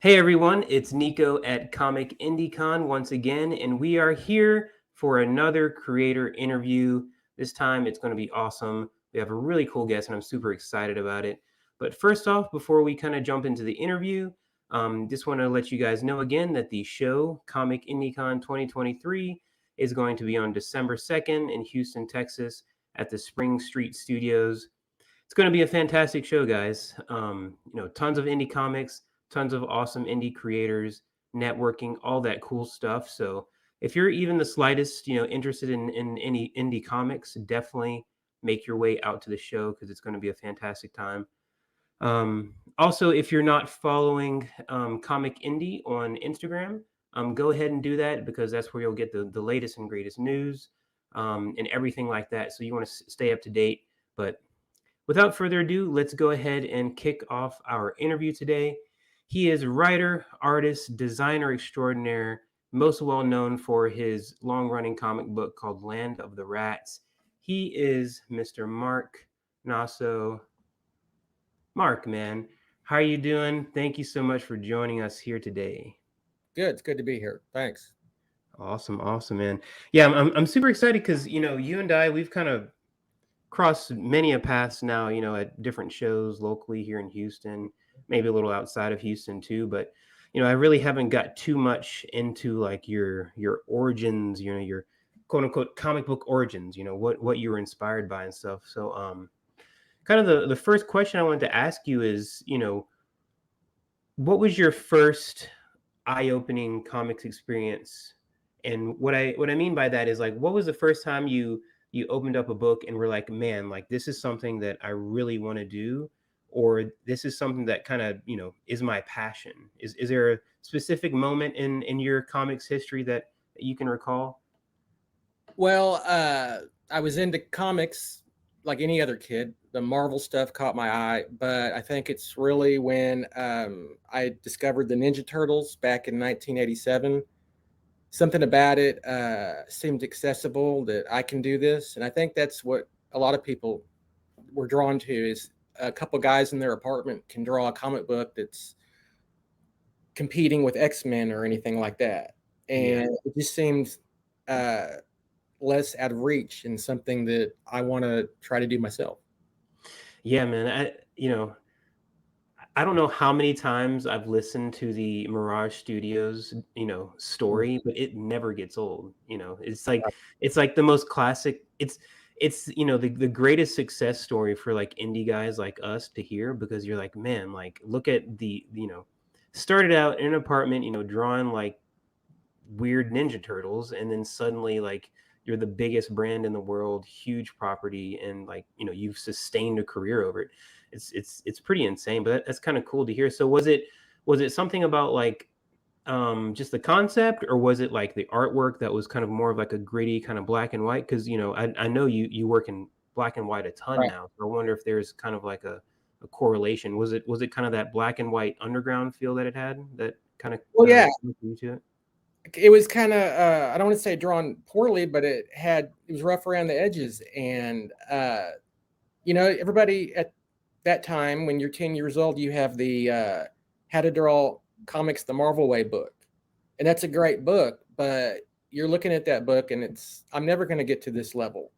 Hey everyone, it's Nico at Comic IndieCon once again, and we are here for another creator interview. This time it's going to be awesome. We have a really cool guest, and I'm super excited about it. But first off, before we kind of jump into the interview, just want to let you guys know again that the show, Comic IndieCon 2023, is going to be on December 2nd in Houston, Texas at the Spring Street Studios. It's going to be a fantastic show, guys. Tons of indie comics, tons of awesome indie creators, networking, all that cool stuff. So if you're even the slightest, interested in any indie comics, definitely make your way out to the show because it's going to be a fantastic time. Also, if you're not following Comic Indie on Instagram, go ahead and do that because that's where you'll get the latest and greatest news and everything like that. So you want to stay up to date. But without further ado, let's go ahead and kick off our interview today. He is writer, artist, designer extraordinaire, most well known for his long running comic book called Land of the Rats. He is Mr. Mark Nasso. Mark, man, how are you doing? Thank you so much for joining us here today. Good. It's good to be here. Thanks. Awesome, man. Yeah, I'm super excited because you and I we've kind of crossed many a paths now, at different shows locally here in Houston, maybe a little outside of Houston too. But I really haven't got too much into like your origins, your quote unquote comic book origins. What you were inspired by and stuff. So kind of the first question I wanted to ask you is, what was your first eye-opening comics experience? And what I mean by that is like, what was the first time you opened up a book and were like, man, like this is something that I really want to do, or this is something that kind of is my passion? Is there a specific moment in your comics history that you can recall? Well, I was into comics like any other kid. The Marvel stuff caught my eye, but I think it's really when I discovered the Ninja Turtles back in 1987. Something about it seemed accessible that I can do this, and I think that's what a lot of people were drawn to is a couple guys in their apartment can draw a comic book that's competing with X-Men or anything like that. Yeah. And it just seems uh, less out of reach and something that I want to try to do myself. Yeah, man. I don't know how many times I've listened to the Mirage Studios, story, but it never gets old. It's like the most classic. It's the greatest success story for like indie guys like us to hear because you're like, man, like look at started out in an apartment, drawing like weird Ninja Turtles, and then suddenly like you're the biggest brand in the world, huge property, and like you've sustained a career over it. It's pretty insane, but that's kind of cool to hear. So was it something about like just the concept, or was it like the artwork that was kind of more of like a gritty kind of black and white? Because I know you work in black and white a ton Right. now, so I wonder if there's kind of like a correlation. Was it kind of that black and white underground feel that it had that kind of Well, yeah, spoke you to it? it was kind of I don't want to say drawn poorly, but it was rough around the edges, and everybody at that time when you're 10 years old, you have the How to Draw Comics the Marvel Way book, and that's a great book, but you're looking at that book and I'm never going to get to this level,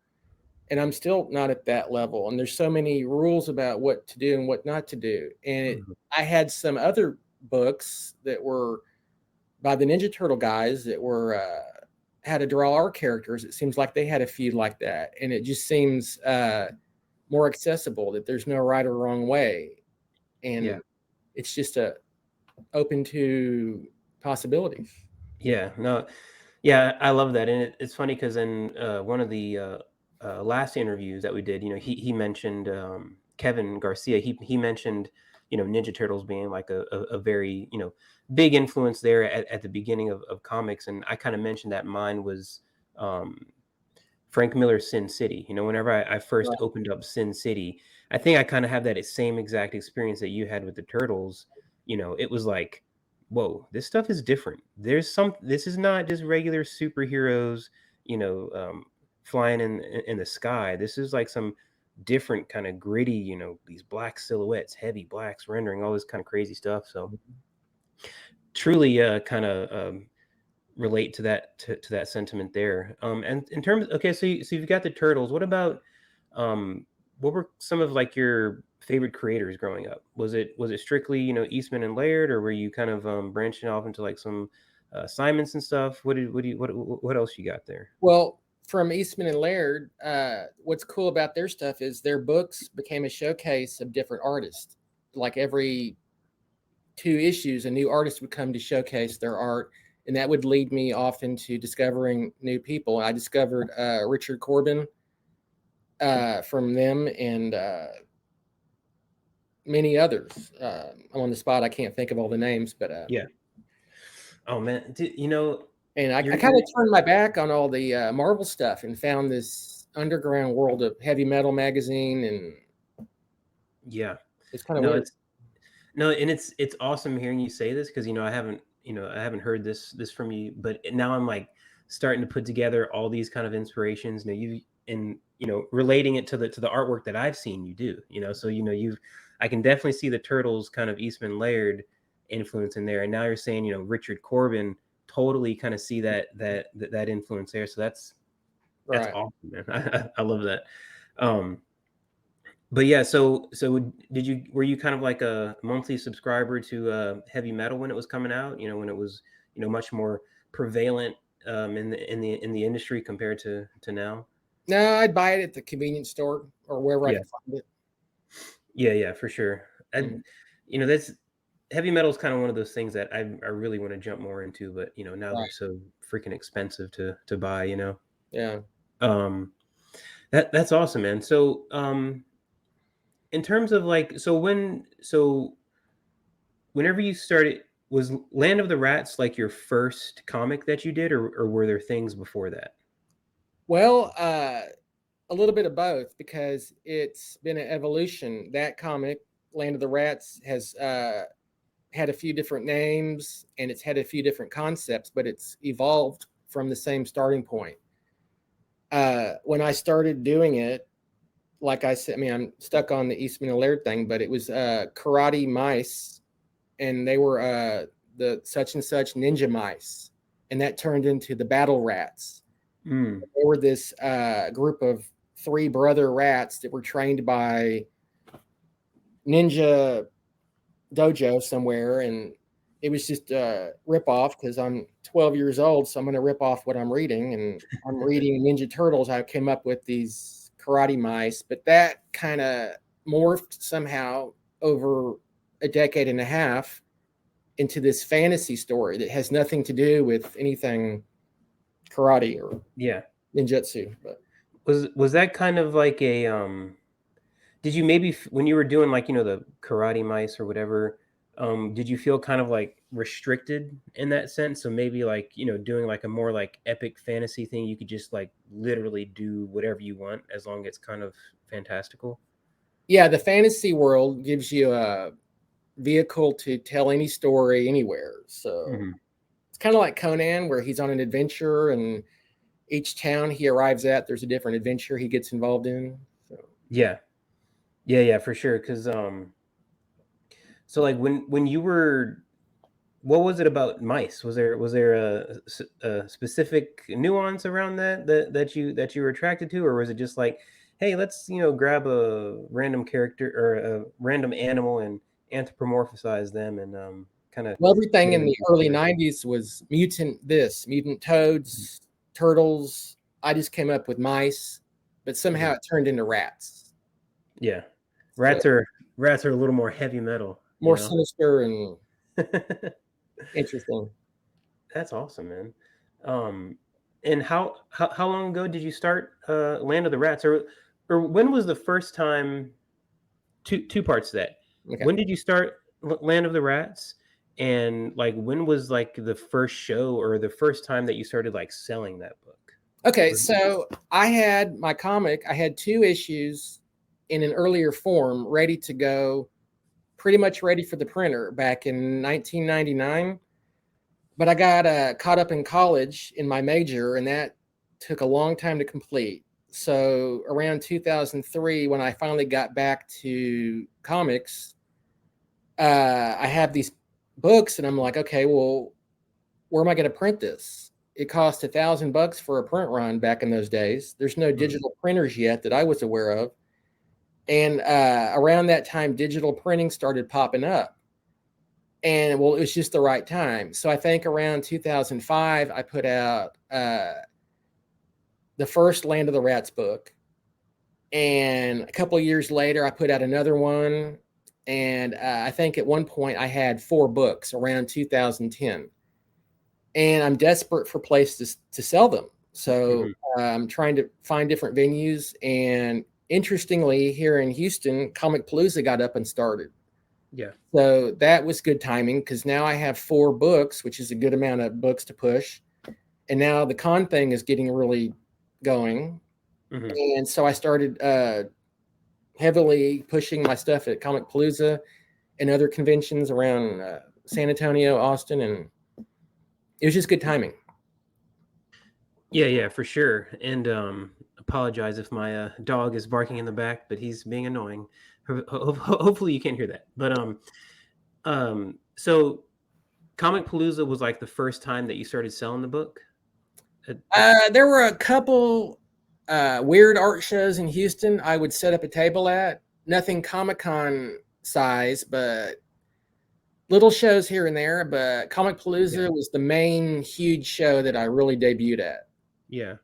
and I'm still not at that level. And there's so many rules about what to do and what not to do. Mhm. I had some other books that were by the Ninja Turtle guys that were how to draw our characters. It seems like they had a few like that, and it just seems more accessible. That there's no right or wrong way, Yeah. and it's just open to possibilities. Yeah, no, yeah, I love that, and it's funny because in one of the last interviews that we did, he mentioned Kevin Garcia. He mentioned Ninja Turtles being like a very big influence there at the beginning of comics, and I kind of mentioned that mine was um, Frank Miller's Sin City. Whenever I first Right. opened up Sin City, I think I kind of have that same exact experience that you had with the Turtles. It was like, whoa, this stuff is different. This is not just regular superheroes, you know, um, flying in the sky. This is like some different kind of gritty, these black silhouettes, heavy blacks rendering all this kind of crazy stuff. So truly kind of relate to that sentiment there. And in terms, okay, so you've got the turtles. What about um, what were some of like your favorite creators growing up? Was it strictly Eastman and Laird, or were you kind of branching off into like some Simons and stuff? What else you got there? Well, from Eastman and Laird, what's cool about their stuff is their books became a showcase of different artists. Like every 2 issues, a new artist would come to showcase their art, and that would lead me off into discovering new people. I discovered Richard Corbin from them, and many others. I'm on the spot; I can't think of all the names, but Yeah. Oh man, and I you're kind of turned my back on all the Marvel stuff and found this underground world of heavy metal magazine, and yeah. it's kind of No, weird. it's No, and it's awesome hearing you say this because I haven't heard this from you, but now I'm like starting to put together all these kind of inspirations. You and relating it to the artwork that I've seen you do. So you've I can definitely see the Turtles kind of Eastman Laird influence in there, and now you're saying Richard Corbin, totally kind of see that influence there. So that's Right. awesome, man. I love that. Um, but yeah, so were you kind of like a monthly subscriber to heavy metal when it was coming out? When it was much more prevalent in the industry compared to now. No, I'd buy it at the convenience store or wherever I Yeah, could find it. yeah, for sure. Mhm. And that's heavy metal is kind of one of those things that I really want to jump more into, but now they're Right. so freaking expensive to buy. Yeah. Um, that's awesome, man. So in terms of like, whenever you started, was Land of the Rats like your first comic that you did, or were there things before that? Well, a little bit of both because it's been an evolution. That comic, Land of the Rats, has had a few different names and it's had a few different concepts, but it's evolved from the same starting point. When I started doing it, like I said, I mean, I'm stuck on the Eastman and Laird thing, but it was karate mice, and they were the such and such ninja mice, and that turned into the battle rats. Mm, They were this group of 3 brother rats that were trained by ninja dojo somewhere, and it was just a rip off because I'm 12 years old, so I'm going to rip off what I'm reading, and I'm reading Ninja Turtles. I came up with these karate mice, but that kind of morphed somehow over a decade and a half into this fantasy story that has nothing to do with anything karate or yeah. ninjutsu. But Was that kind of like a did you maybe when you were doing like the karate mice or whatever, did you feel kind of like restricted in that sense? So maybe like doing like a more like epic fantasy thing, you could just like literally do whatever you want as long as it's kind of fantastical. yeah, the fantasy world gives you a vehicle to tell any story anywhere. So Hmm. it's kind of like Conan, where he's on an adventure, and each town he arrives at, there's a different adventure he gets involved in. So Yeah, yeah, for sure. Because so like when you were, what was it about mice? Was there a specific nuance around that you were attracted to, or was it just like, hey, let's grab a random character or a random animal and anthropomorphize them and kind of well, everything get them in into the the early story? 90s was mutant toads, turtles. I just came up with mice, but somehow Mhm. it turned into rats. Yeah, So rats are rats are a little more heavy metal, you more know. sinister and interesting. That's awesome, man. Um, and how long ago did you start Land of the Rats, or when was the first time? Two parts to that. Okay. When did you start Land of the Rats, and like when was like the first show or the first time that you started like selling that book? Okay, Or- so I had my comic, I had 2 issues in an earlier form ready to go, pretty much ready for the printer back in 1999. But I got caught up in college in my major, and that took a long time to complete. So around 2003, when I finally got back to comics, I have these. books, and I'm like, okay, well, where am I going to print this? It cost $1,000 for a print run back in those days. There's no Mhm. digital printers yet that I was aware of. And around that time, digital printing started popping up. And well, it was just the right time. So I think around 2005, I put out the first Land of the Rats book. And a couple of years later, I put out another one. And I think at one point I had 4 books around 2010. And I'm desperate for places to sell them. So Mhm. I'm trying to find different venues. And interestingly, here in Houston, Comic Palooza got up and started. Yeah. So that was good timing because now I have 4 books, which is a good amount of books to push. And now the con thing is getting really going. Mhm. And so I started heavily pushing my stuff at Comic Palooza and other conventions around San Antonio, Austin, and it was just good timing. Yeah, yeah, for sure. And apologize if my dog is barking in the back, but he's being annoying. Hopefully you can't hear that. But so Comic Palooza was like the first time that you started selling the book. There were a couple weird art shows in Houston I would set up a table at. Nothing Comic Con size, but little shows here and there. But Comic Yeah, Palooza was the main huge show that I really debuted at. yeah.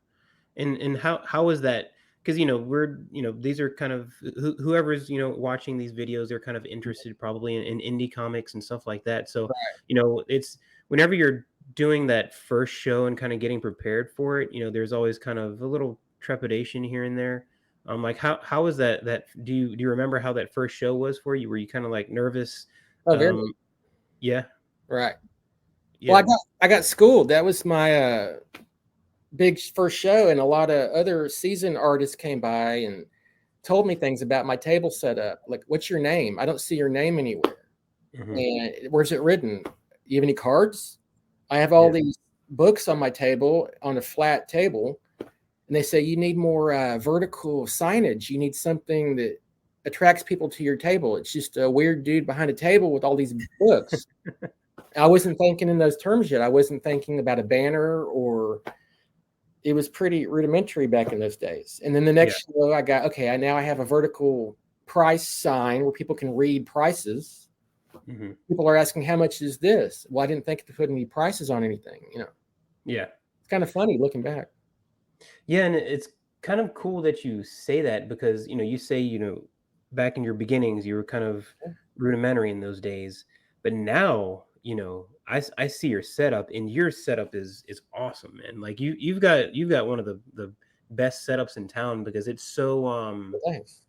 And how was that? Because we're these are kind of whoever's watching these videos, they're kind of interested probably in indie comics and stuff like that. So it's whenever you're doing that first show and kind of getting prepared for it, there's always kind of a little trepidation here and there. Like how was that do you remember how that first show was for you? Were you kind of like nervous? Oh, very Um, yeah, right. Well, yeah, I got schooled. That was my big first show, and a lot of other seasoned artists came by and told me things about my table setup. Like, what's your name? I don't see your name anywhere. hmm, And where's it written? You have any cards? I have all yeah, these books on my table on a flat table, and they say you need more vertical signage. You need something that attracts people to your table. It's just a weird dude behind a table with all these books. I wasn't thinking in those terms yet. I wasn't thinking about a banner, or it was pretty rudimentary back in those days. And then the yeah, next show I got, okay, I have a vertical price sign where people can read prices. hmm, People are asking, how much is this? Well, I didn't think to put any prices on anything. yeah. It's kind of funny looking back. Yeah, and it's kind of cool that you say that because, you say, back in your beginnings, you were kind of rudimentary in those days. But now, I see your setup and your setup is awesome, man. Like you've got one of the best setups in town because But thanks.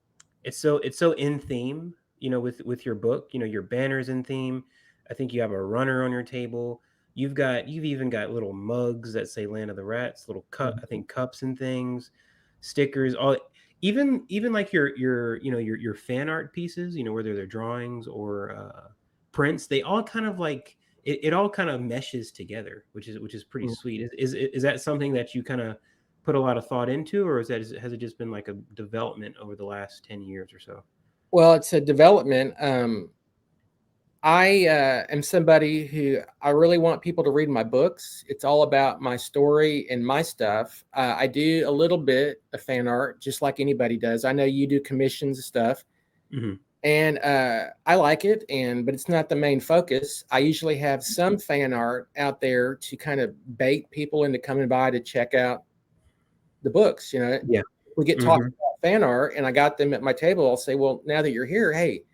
it's so in theme, with your book, your banners in theme. I think you have a runner on your table. You've even got little mugs that say Land of the Rats, little I think cups and things, stickers, all even like your fan art pieces, whether they're drawings or prints, they all kind of like it all kind of meshes together, which is pretty sweet. Is that something that you kind of put a lot of thought into, or has it just been like a development over the last 10 years or so? Well, it's a development. I am somebody who I really want people to read my books. It's all about my story and my stuff. I do a little bit of fan art, just like anybody does. I know you do commissions and stuff, Hmm. and I like it. But it's not the main focus. I usually have some fan art out there to kind of bait people into coming by to check out the books. Yeah. We get talking Hmm. about fan art, and I got them at my table. I'll say, well, now that you're here, hey,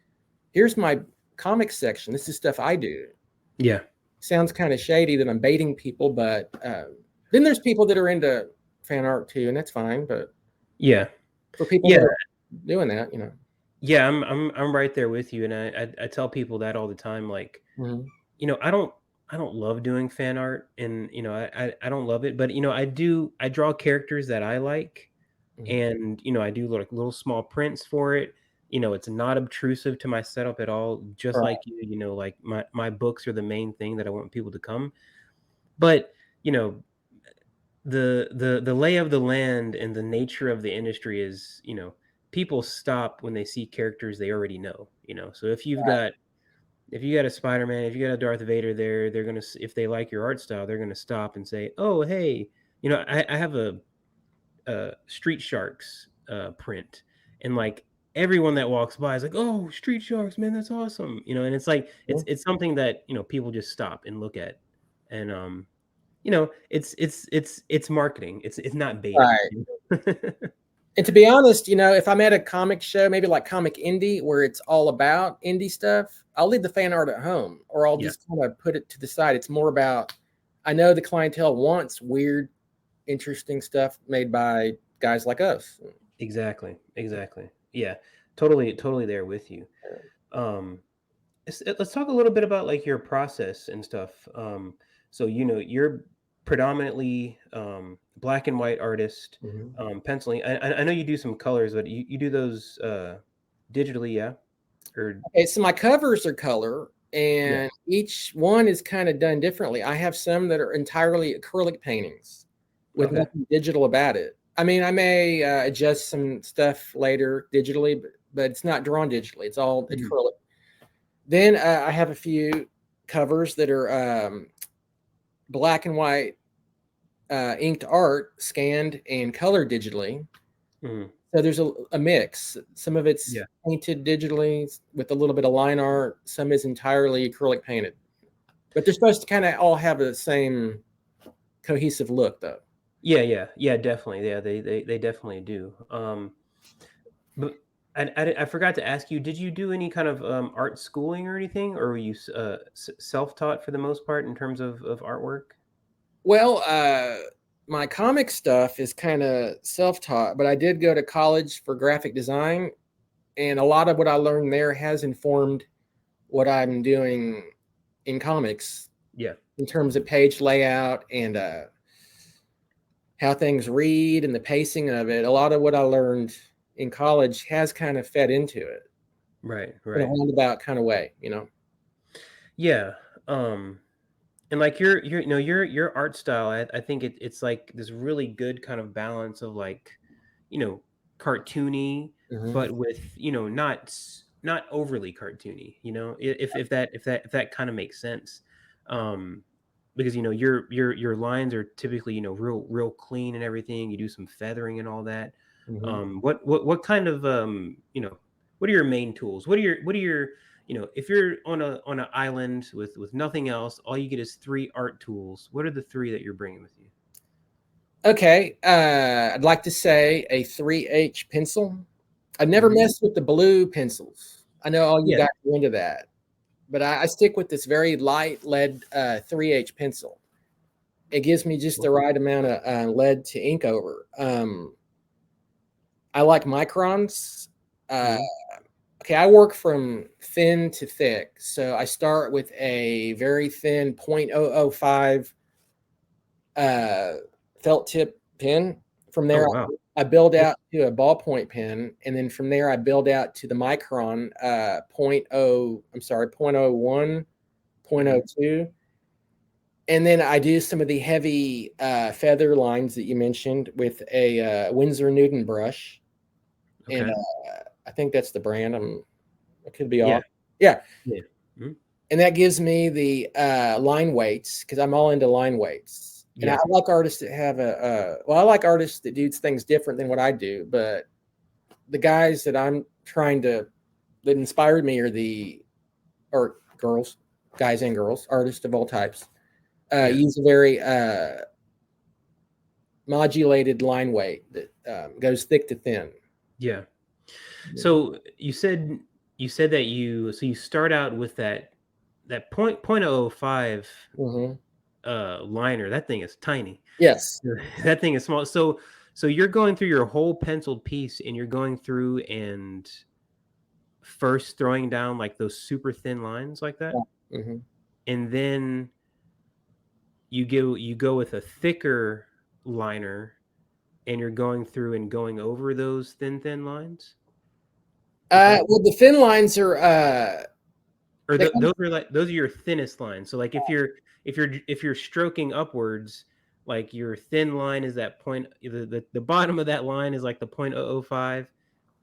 here's my comics section. This is stuff I do. Yeah. Sounds kind of shady that I'm baiting people, but then there's people that are into fan art too, and that's fine. But Yeah. for people that Yeah. are doing that. Yeah. I'm right there with you, and I tell people that all the time. Like, Mm-hmm. I don't love doing fan art, and I don't love it, but I draw characters that I like, Mm-hmm. and I do like little small prints for it. It's not obtrusive to my setup at all, just Right. like like my books are the main thing that I want people to come. But you know the lay of the land and the nature of the industry is, people stop when they see characters they already know. So if you've got if you got a Spider-Man, if you got a Darth Vader there, they're gonna if they like your art style, they're gonna stop and say, "Oh, hey, I have a Street Sharks print," and like everyone that walks by is like, "Oh, Street Sharks, man, that's awesome," and it's like Mhm. it's something that people just stop and look at, and it's marketing. It's not baiting. Right. And to be honest, if I'm at a comic show, maybe like Comic Indie, where it's all about indie stuff, I'll leave the fan art at home, or I'll Yeah, just kind of put it to the side. It's more about, I know the clientele wants weird, interesting stuff made by guys like us. exactly, exactly. Yeah, totally there with you. Um, let's talk a little bit about like your process and stuff. So you're predominantly black and white artist, Mhm. penciling. I know you do some colors, but you do those digitally, yeah, or Okay, so my covers are color, yeah. and each one is kind of done differently. I have some that are entirely acrylic paintings with Okay. nothing digital about it. I mean, I may adjust some stuff later digitally, but it's not drawn digitally. It's all Mhm. acrylic. Then I have a few covers that are black and white inked art scanned and colored digitally. Mhm. So there's a mix. Some of it's Yeah. painted digitally with a little bit of line art. Some is entirely acrylic painted. But they're supposed to kind of all have the same cohesive look, though. Yeah, definitely. Yeah, they definitely do. But I forgot to ask you, did you do any kind of art schooling or anything, or were you self-taught for the most part in terms of artwork? Well, my comic stuff is kind of self-taught, but I did go to college for graphic design, and a lot of what I learned there has informed what I'm doing in comics Yeah. in terms of page layout and how things read and the pacing of it. A lot of what I learned in college has kind of fed into it Right, in a right. roundabout kind of way. Yeah. Um and like your art style, I think it's like this really good kind of balance of like, you know, cartoony, Hmm. but with, not overly cartoony, if that kind of makes sense. Because your lines are typically, real clean and everything. You do some feathering and all that. Hmm. What kind of what are your main tools? What are your if you're on an island with nothing else, all you get is three art tools. What are the three that you're bringing with you? Okay, I'd like to say a 3H pencil. I've never Hmm. messed with the blue pencils. I know all you Yeah. guys are into that, but I stick with this very light lead 3H pencil. It gives me just the right amount of lead to ink over. I like microns. Uh, Hmm. okay, I work from thin to thick. So I start with a very thin 0.005 uh, felt tip pen. From Oh there, wow. I build Yep. out to a ballpoint pen, and then from there, I build out to the micron point oh. I'm sorry, point oh 0.01, point oh Hmm. 0.02. And then I do some of the heavy feather lines that you mentioned with a Winsor Newton brush, and Okay. I think that's the brand. I could be Yeah. off. Yeah, Yeah. Mhm. and that gives me the line weights because I'm all into line weights. And I Yeah. like artists that have well, I like artists that do things different than what I do. But the guys that I'm trying to that inspired me are or girls, guys and girls, artists of all types. Yeah. Use a very modulated line weight that goes thick to thin. Yeah. So you said that you start out with that point oh five Mm-hmm. liner. That thing is tiny. Yes. That thing is small. So you're going through your whole penciled piece, and you're going through and first throwing down like those super thin lines like that, Mm-hmm. and then you go with a thicker liner, and you're going through and going over those thin lines with that. Well, the thin lines are Or they those are like those are your thinnest lines. So like if you're stroking upwards, like your thin line is that point, the bottom of that line is like the 0.005,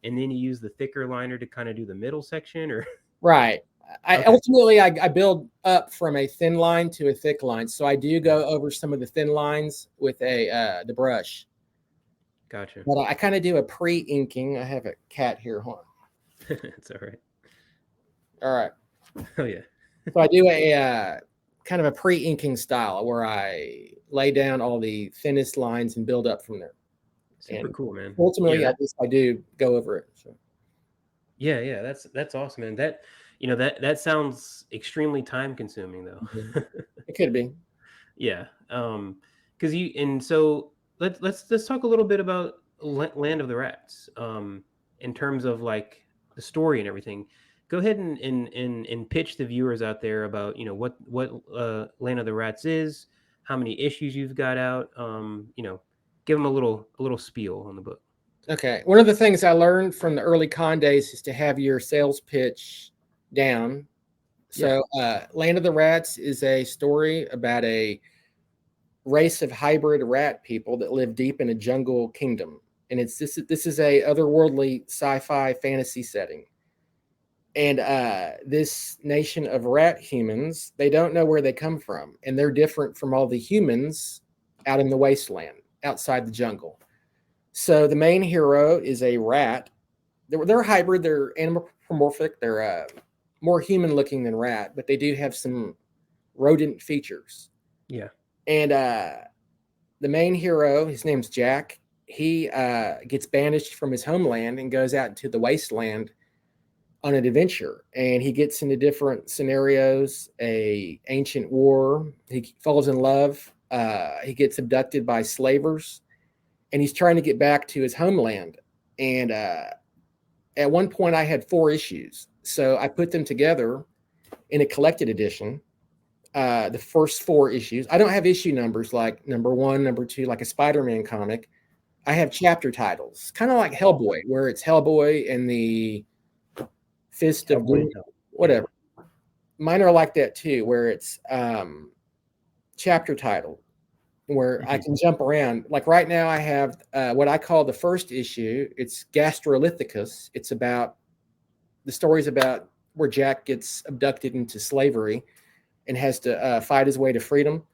and then you use the thicker liner to kind of do the middle section, or right. I Okay, ultimately I build up from a thin line to a thick line, so I do yeah, go over some of the thin lines with a the brush. gotcha. But I kind of do a pre-inking. I have a cat here. Hold on. It's all right. All right. Oh yeah, So I do a kind of a pre-inking style where I lay down all the thinnest lines and build up from there. super And cool, man. Yeah, ultimately, I do go over it. So. yeah, yeah. That's awesome, man. That that sounds extremely time consuming, though. Mhm. It could be. Yeah. Because you and so let's talk a little bit about Land of the Rats. In terms of like the story and everything. Go ahead and pitch the viewers out there about what Land of the Rats is, how many issues you've got out. Give them a little spiel on the book. Okay. One of the things I learned from the early con days is to have your sales pitch down. Yeah. So, Land of the Rats is a story about a race of hybrid rat people that live deep in a jungle kingdom, and it's this is a otherworldly sci-fi fantasy setting. And this nation of rat humans, they don't know where they come from, and they're different from all the humans out in the wasteland outside the jungle. So the main hero is a rat. They're hybrid. They're anthropomorphic. They're more human looking than rat, but they do have some rodent features. Yeah. And the main hero, his name's Jack. He gets banished from his homeland and goes out into the wasteland on an adventure. And he gets into different scenarios, a ancient war. He falls in love. He gets abducted by slavers, and he's trying to get back to his homeland. And at one point, I had 4 issues, so I put them together in a collected edition. The first 4 issues. I don't have issue numbers like number one, number two, like a Spider-Man comic. I have chapter titles, kind of like Hellboy, where it's Hellboy and the Fist of Hellboy Doom, and Hell. Yeah. whatever. Mine are like that too, where it's chapter title, where I Mhm. can jump around. Like right now, I have what I call the first issue. It's Gastrolithicus. It's about the stories about where Jack gets abducted into slavery and has to fight his way to freedom.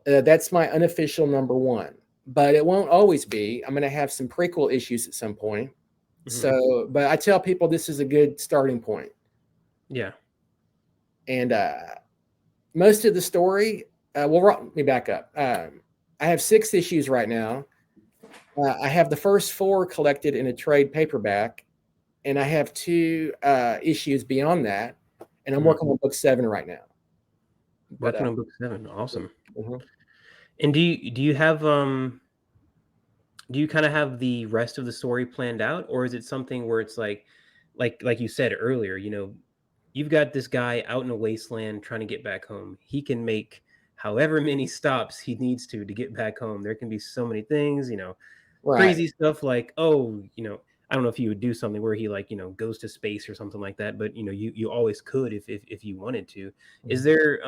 That's my unofficial number one, but it won't always be. I'm going to have some prequel issues at some point. Mhm. So, but I tell people this is a good starting point. Yeah. And most of the story, let me back up. I have 6 issues right now. I have the first 4 collected in a trade paperback, and I have 2 issues beyond that. And I'm Mhm. working on book 7 right now. But Working on book 7. Awesome. mhm. And do you kind of have the rest of the story planned out, or is it something where it's like you said earlier, you've got this guy out in a wasteland trying to get back home. He can make however many stops he needs to get back home. There can be so many things, Right. crazy stuff like, oh, I don't know if you would do something where he like, goes to space or something like that, but you always could if you wanted to. Is Mhm. there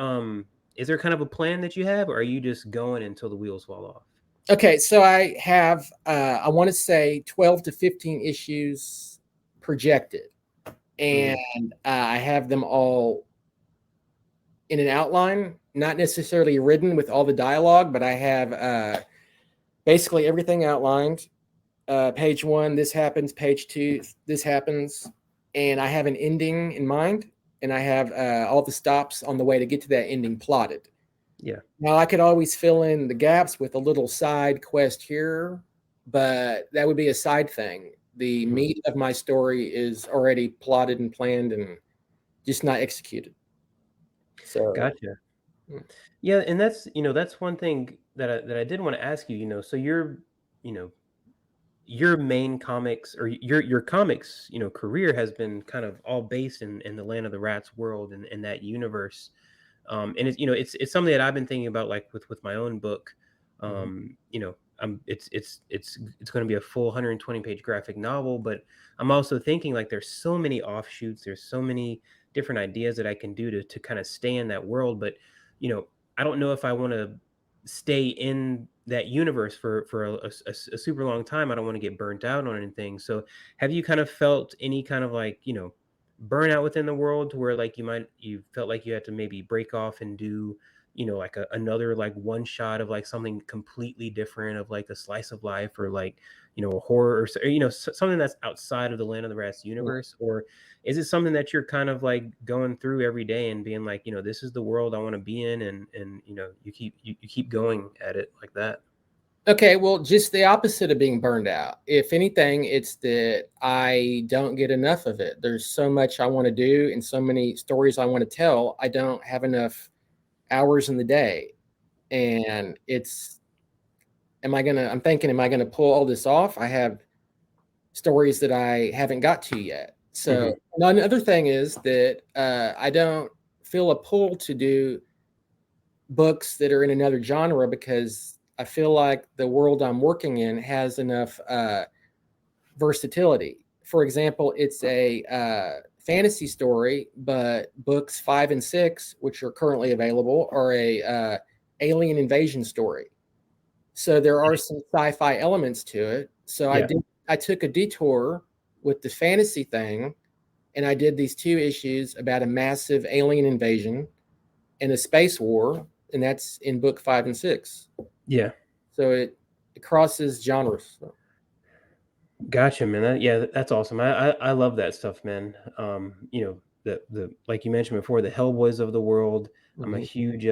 is there kind of a plan that you have, or are you just going until the wheels fall off? Okay, so I have I want to say 12 to 15 issues projected, and Mhm. I have them all in an outline, not necessarily written with all the dialogue, but I have basically everything outlined. Page one, this happens. Page two, this happens, and I have an ending in mind, and I have all the stops on the way to get to that ending plotted. Yeah. Now, I could always fill in the gaps with a little side quest here, but that would be a side thing. The Mhm. meat of my story is already plotted and planned and just not executed. So, Gotcha. mm, Yeah, and that's one thing that I did want to ask you. So you know your main comics or your comics career has been kind of all based in the Land of the Rats world and in that universe. And it's something that I've been thinking about, like with my own book. mhm, It's going to be a full 120-page graphic novel, but I'm also thinking like there's so many offshoots, there's so many different ideas that I can do to kind of stay in that world. But you know I don't know if I want to stay in that universe for a super long time. I don't want to get burnt out on anything. So have you kind of felt any kind of like burnout within the world to where like you felt like you had to maybe break off and do, like another like one shot of like something completely different of like a slice of life or like, a horror or something that's outside of the Land of the Rats Mm. universe? Or is it something that you're kind of like going through every day and being like, this is the world I want to be in, and you keep going at it like that? Okay, well, just the opposite of being burned out. If anything, it's that I don't get enough of it. There's so much I want to do and so many stories I want to tell. I don't have enough hours in the day. And I'm thinking, am I gonna pull all this off? I have stories that I haven't got to yet. So Hmm. another thing is that I don't feel a pull to do books that are in another genre because I feel like the world I'm working in has enough versatility. For example, it's a fantasy story, but books 5 and 6, which are currently available, are a alien invasion story. So there are some sci-fi elements to it. So Yeah. I took a detour with the fantasy thing, and I did these 2 issues about a massive alien invasion and a space war, and that's in book 5 and 6. Yeah. So it crosses genres. So, Gotcha, man. That's awesome. I love that stuff, man. The like you mentioned before, the Hellboys of the world. I'm a mhm. huge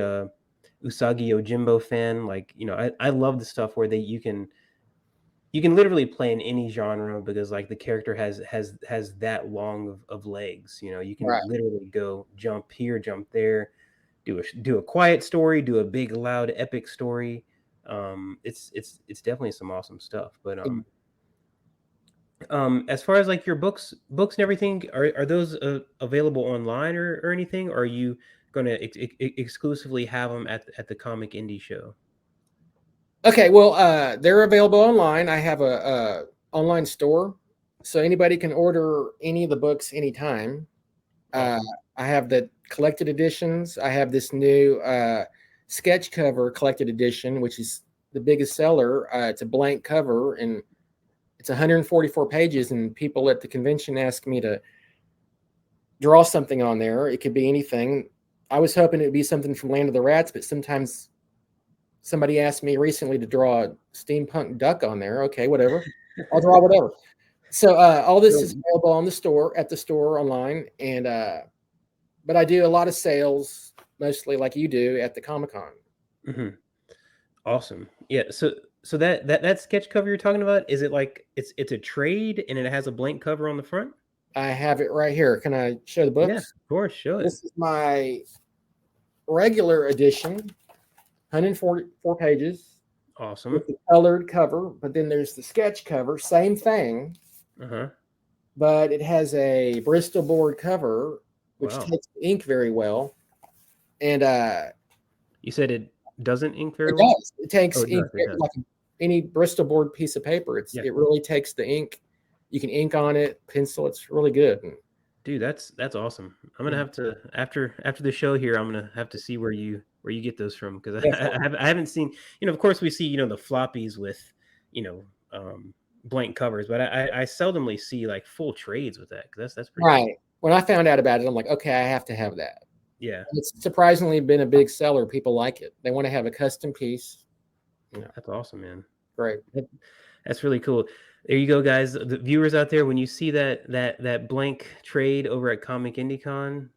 Usagi Yojimbo fan. Like, I love the stuff where you can literally play in any genre because like the character has that long of legs. You can Right. literally go jump here, jump there, do a quiet story, do a big loud epic story. It's definitely some awesome stuff. But as far as like your books and everything, are those available online or anything? Or are you gonna exclusively have them at the Comic Indie Show? Okay, well, they're available online. I have a online store, so anybody can order any of the books anytime. Uh, Awesome. I have the collected editions. I have this new sketch cover collected edition, which is the biggest seller. It's a blank cover and it's 144 pages. And people at the convention asked me to draw something on there. It could be anything. I was hoping it would be something from Land of the Rats, but sometimes somebody asked me recently to draw a steampunk duck on there. Okay, whatever. I'll draw whatever. So all this is So- available on the store, at the store online, and but I do a lot of sales, mostly like you do at the Comic Con. Mhm. Awesome. Yeah. So that sketch cover you're talking about, is it like it's a trade and it has a blank cover on the front? I have it right here. Can I show the Yeah, books? of course. Show it. This is my regular edition, 144 pages with Awesome. the colored cover, but then there's the sketch cover, same thing, Uh huh. but it has a Bristol board cover, which Wow. takes the ink very well. And You said it doesn't ink very it well? does. It Oh, takes it ink does. It does. like any Bristol board piece of paper. Yeah. It really takes the ink. You can ink on it, pencil. It's really good. Dude, that's awesome. I'm gonna Mhm. have to after the show here. I'm gonna have to see where you get those from because Definitely. I haven't seen. Of course, we see the floppies with you know blank covers, but I seldomly see like full trades with that because that's pretty cool. Right. When I found out about it, I'm like, okay, I have to have that. Yeah, And it's surprisingly been a big seller. People like it. They want to have a custom piece. You know, that's awesome, man. great. That- That's really cool. There you go, guys. The viewers out there, when you see that blank trade over at Comic IndieCon,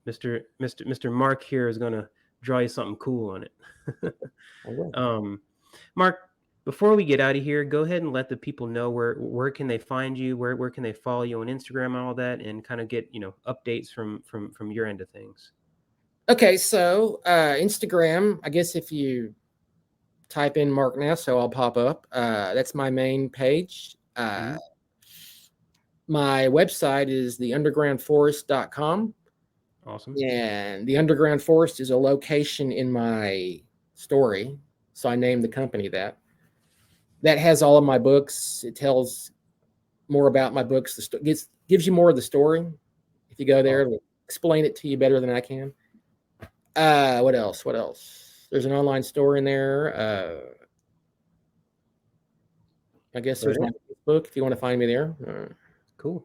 Mr. Mark here is gonna draw you something cool on it. I will. um, Mark, before we get out of here, go ahead and let the people know where can they find you, where can they follow you on Instagram and all that, and kind of get updates from your end of things. Okay, so Instagram. I guess if you type in Mark Nasso, I'll pop up. That's my main page. Mhm. My website is theundergroundforest.com. Awesome. And the Underground Forest is a location in my story. So I named the company that. That has all of my books. It tells more about my books. Gives you more of the story. If you go there, Awesome. it'll explain it to you better than I can. What else? What else? There's an online store in there. I guess But there's my Facebook if you want to find me there. cool.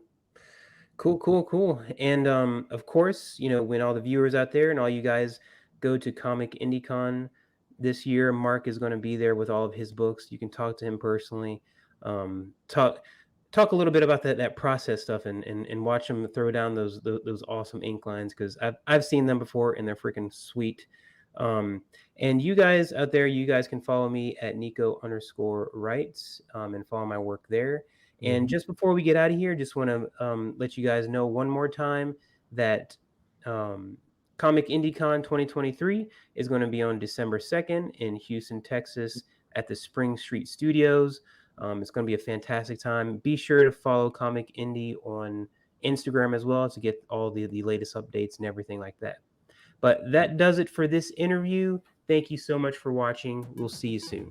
Cool, cool, cool. And of course, when all the viewers out there and all you guys go to Comic IndieCon this year, Mark is going to be there with all of his books. You can talk to him personally. Talk a little bit about that process stuff, and watch him throw down those awesome ink lines, because I've seen them before and they're freaking sweet. Um, and you guys out there, you guys can follow me at Nico_writes, and follow my work there. And Mhm. just before we get out of here, just want to let you guys know one more time that um, Comic IndieCon 2023 is going to be on December 2nd in Houston, Texas, at the Spring Street Studios. It's going to be a fantastic time. Be sure to follow Comic Indie on Instagram as well to get all the latest updates and everything like that. But that does it for this interview. Thank you so much for watching. We'll see you soon.